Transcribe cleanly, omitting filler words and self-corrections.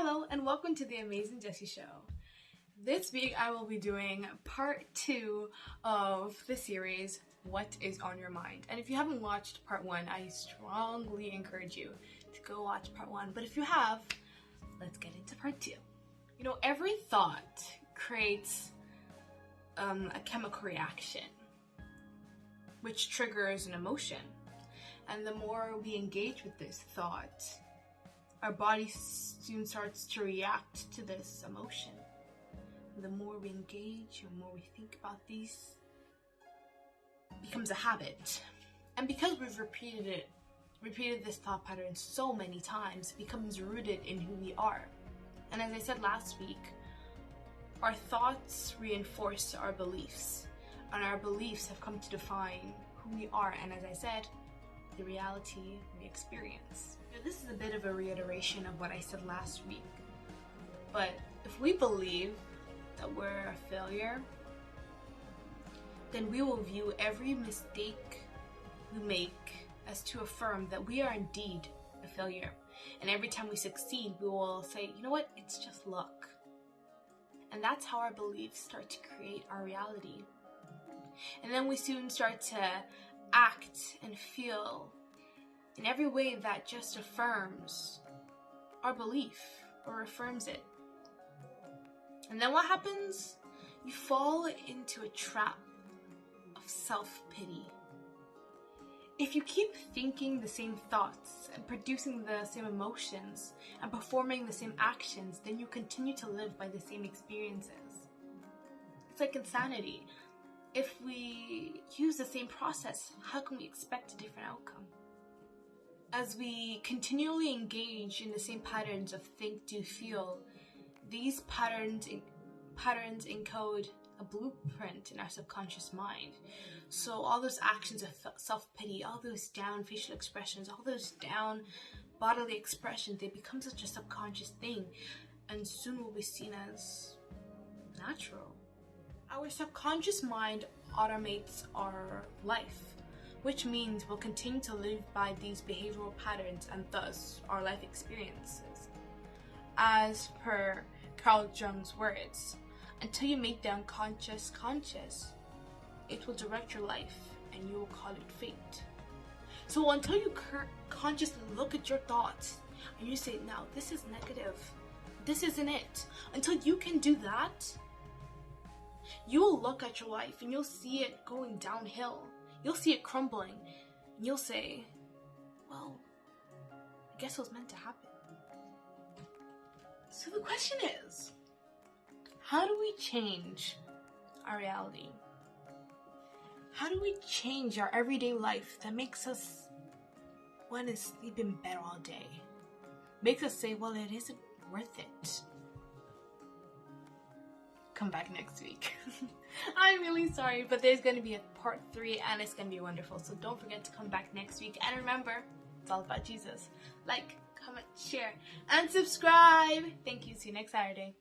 Hello and welcome to the Amazing Jessy Show. This week I will be doing part 2 of the series, What is on Your Mind? And if you haven't watched part 1, I strongly encourage you to go watch part 1. But if you have, let's get into part 2. You know, every thought creates a chemical reaction, which triggers an emotion. And the more we engage with this thought, our body soon starts to react to this emotion. The more we engage, the more we think about these, it becomes a habit. And because we've repeated this thought pattern so many times, it becomes rooted in who we are. And as I said last week, our thoughts reinforce our beliefs, and our beliefs have come to define who we are, and as I said, the reality we experience. Now, this is a bit of a reiteration of what I said last week, but if we believe that we're a failure, then we will view every mistake we make as to affirm that we are indeed a failure. And every time we succeed, we will say, you know what, it's just luck. And that's how our beliefs start to create our reality. And then we soon start to act and feel in every way that just affirms our belief or affirms it. And then what happens? You fall into a trap of self-pity. If you keep thinking the same thoughts and producing the same emotions and performing the same actions, then you continue to live by the same experiences. It's like insanity. If we use the same process, how can we expect a different outcome? As we continually engage in the same patterns of think, do, feel, these patterns encode a blueprint in our subconscious mind. So all those actions of self-pity, all those down facial expressions, all those down bodily expressions, they become such a subconscious thing, and soon will be seen as natural. Our subconscious mind automates our life, which means we'll continue to live by these behavioral patterns and thus our life experiences. As per Carl Jung's words, until you make the unconscious conscious, it will direct your life and you will call it fate. So until you consciously look at your thoughts and you say, now this is negative, this isn't it, until you can do that, you will look at your life and you'll see it going downhill. You'll see it crumbling. And you'll say, well, I guess it was meant to happen. So the question is, how do we change our reality? How do we change our everyday life that makes us want to sleep in bed all day? Makes us say, well, it isn't worth it. Come back next week. I'm really sorry, but there's going to be a part 3 and it's going to be wonderful. So don't forget to come back next week. And remember, it's all about Jesus. Like, comment, share, and subscribe. Thank you. See you next Saturday.